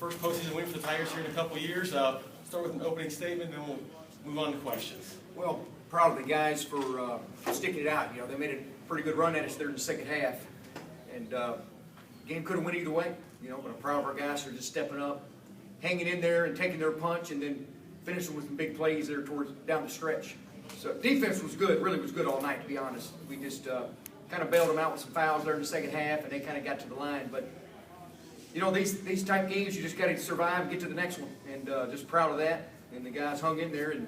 First postseason win for the Tigers here in a couple of years. Start with an opening statement, then we'll move on to questions. Well, proud of the guys for sticking it out. You know, they made a pretty good run at us there in the second half, and game could have went either way. You know, but I'm proud of our guys for just stepping up, hanging in there, and taking their punch, and then finishing with some big plays there towards down the stretch. So defense was good, really was good all night, to be honest. We just kind of bailed them out with some fouls there in the second half, and they kind of got to the line. But you know, these type games, you just got to survive and get to the next one, and just proud of that. And the guys hung in there, and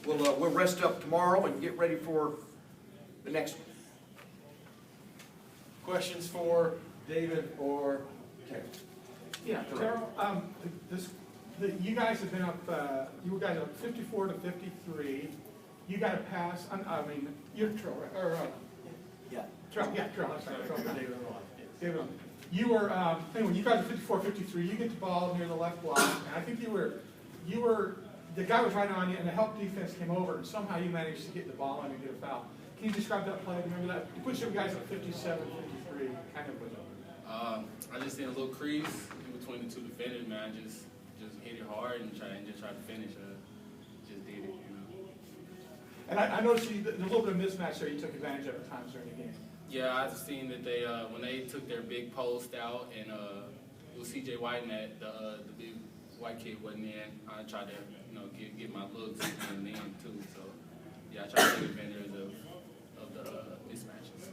we'll rest up tomorrow and get ready for the next one. Questions for David or Terry? Yeah, Terrell, you guys have been up. You guys are up 54 to 53. You got to pass. You're Terrell, right? Or Yeah. Terrell. Yeah, Terrell. That's right. Terrell. David. You were anyway. You guys are 54-53. You get the ball near the left block, and I think you were. The guy was right on you, and the help defense came over, and somehow you managed to get the ball and get a foul. Can you describe that play? Remember that? You put you guys at 57-53. Kind of was. I just seen a little crease in between the two defenders, man. I just hit it hard and try to finish. Just did it, you know. And I noticed there's a little bit of mismatch there. You took advantage of at times during the game. Yeah, I just seen that they when they took their big post out and it was C.J. White and that the big white kid wasn't in. I tried to get my looks and then too. So yeah, I tried to take advantage of the mismatches.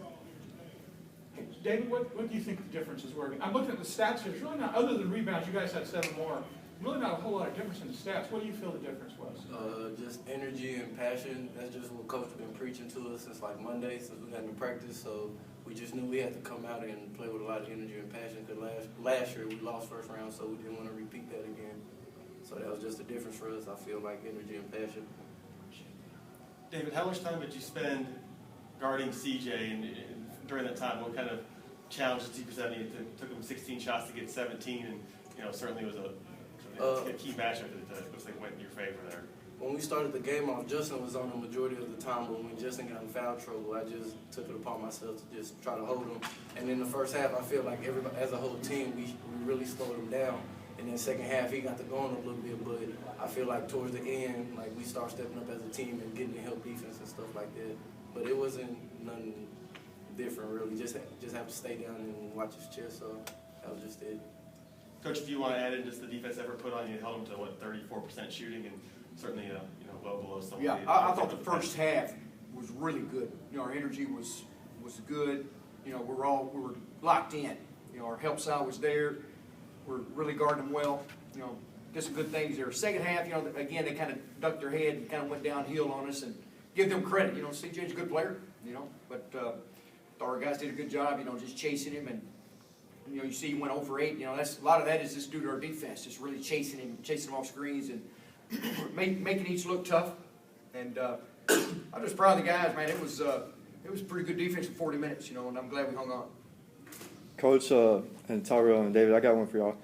David, what do you think the differences were? I'm looking at the stats here. It's really not, other than rebounds, you guys had 7 more. Really not a whole lot of difference in the stats. What do you feel the difference was? Just energy and passion. That's just what Coach has been preaching to us since like Monday, since we got into practice. So we just knew we had to come out and play with a lot of energy and passion. Because last year we lost first round, so we didn't want to repeat that again. So that was just a difference for us. I feel like energy and passion. David, how much time did you spend guarding CJ and during that time? What kind of challenges did you present? It took him 16 shots to get 17, and certainly was a key matchup that looks like went in your favor there. When we started the game off, Justin was on the majority of the time, but when Justin got in foul trouble, I just took it upon myself to just try to hold him. And in the first half, I feel like everybody, as a whole team, we really slowed him down. And then second half, he got to going a little bit, but I feel like towards the end, like we start stepping up as a team and getting to help defense and stuff like that. But it wasn't nothing different really. Just have to stay down and watch his chest. So that was just it. Coach, if you want to add in just the defense effort put on you, held them to what 34% shooting, and certainly well below some. Yeah, I thought the first half was really good. You know, our energy was good. You know, we were locked in. You know, our help side was there. We're really guarding them well. You know, did some good things there. Second half, you know, again they kind of ducked their head and kind of went downhill on us, and give them credit. You know, CJ's a good player. You know, but our guys did a good job. You know, just chasing him, and you know, you see he went 0 for 8. You know, a lot of that is just due to our defense, just really chasing him off screens and making each look tough. And I'm just proud of the guys, man. It was pretty good defense for 40 minutes, you know, and I'm glad we hung on. Coach and Tyrell and David, I got one for y'all.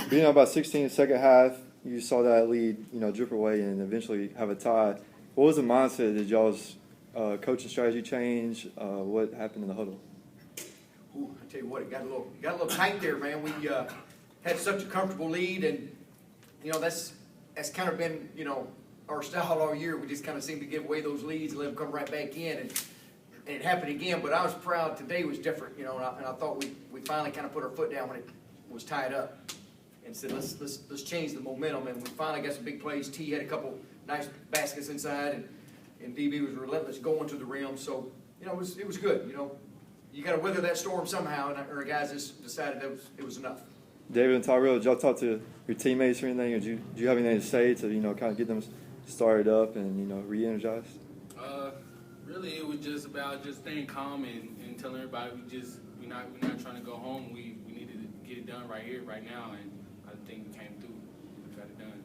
Being up about 16 second half, you saw that lead, drip away and eventually have a tie. What was the mindset? Did y'all's coaching strategy change? What happened in the huddle? Ooh, I tell you what, it got a little tight there, man. We had such a comfortable lead, and that's kind of been our style all year. We just kind of seem to give away those leads and let them come right back in, and it happened again. But I was proud. Today was different, and I thought we finally kind of put our foot down when it was tied up, and said let's change the momentum. And we finally got some big plays. T had a couple nice baskets inside, and DB was relentless going to the rim. So it was good. You got to weather that storm somehow, and our guys just decided it was enough. David and Tyrell, did y'all talk to your teammates or anything? Or do you have anything to say to kind of get them started up and re-energized? Really, it was just about just staying calm and telling everybody we're not trying to go home. We needed to get it done right here, right now, and I think we came through. We got it done.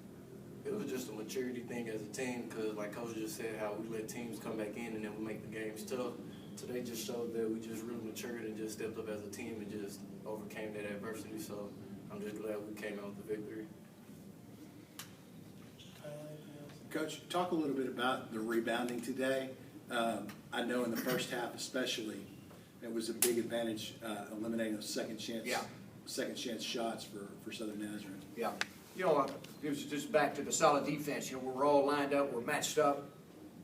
It was just a maturity thing as a team, because like Coach just said, how we let teams come back in and then we make the games tough. So they just showed that we just really matured and just stepped up as a team and just overcame that adversity. So I'm just glad we came out with the victory. Coach, talk a little bit about the rebounding today. I know in the first half especially, it was a big advantage eliminating those second chance second chance shots for Southern Nazarene. Yeah. You know, it was just back to the solid defense. You know, we're all lined up, we're matched up,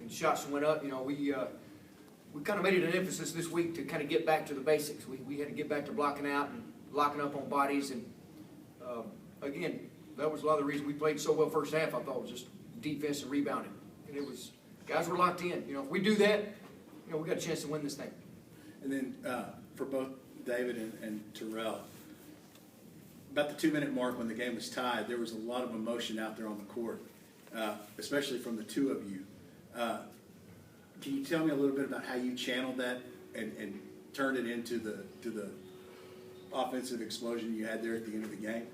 and shots went up. You know, we kind of made it an emphasis this week to kind of get back to the basics. We had to get back to blocking out and locking up on bodies. And again, that was a lot of the reason we played so well first half. I thought was just defense and rebounding. And it was, guys were locked in. You know, if we do that, you know, we got a chance to win this thing. And then for both David and Terrell, about the 2-minute mark when the game was tied, there was a lot of emotion out there on the court, especially from the two of you. Can you tell me a little bit about how you channeled that and turned it into the offensive explosion you had there at the end of the game?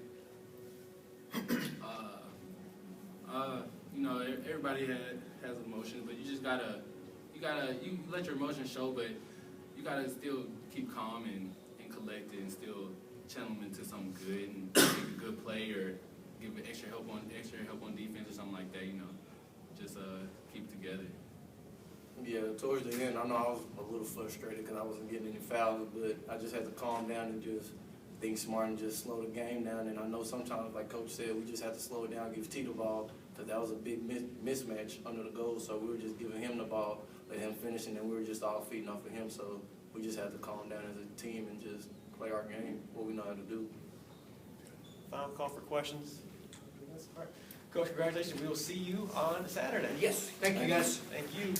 You know, everybody has emotions, but you just gotta you let your emotions show, but you gotta still keep calm and collected and still channel them into something good and make a good play or give extra help on defense or something like that. You know, just keep it together. Yeah, towards the end, I know I was a little frustrated because I wasn't getting any fouls, but I just had to calm down and just think smart and just slow the game down. And I know sometimes, like Coach said, we just had to slow it down, give T the ball, because that was a big mismatch under the goal. So we were just giving him the ball, let him finish, and then we were just all feeding off of him. So we just had to calm down as a team and just play our game, what we know how to do. Final call for questions. All right. Coach, congratulations. We will see you on Saturday. Yes, thank you guys. Thank you.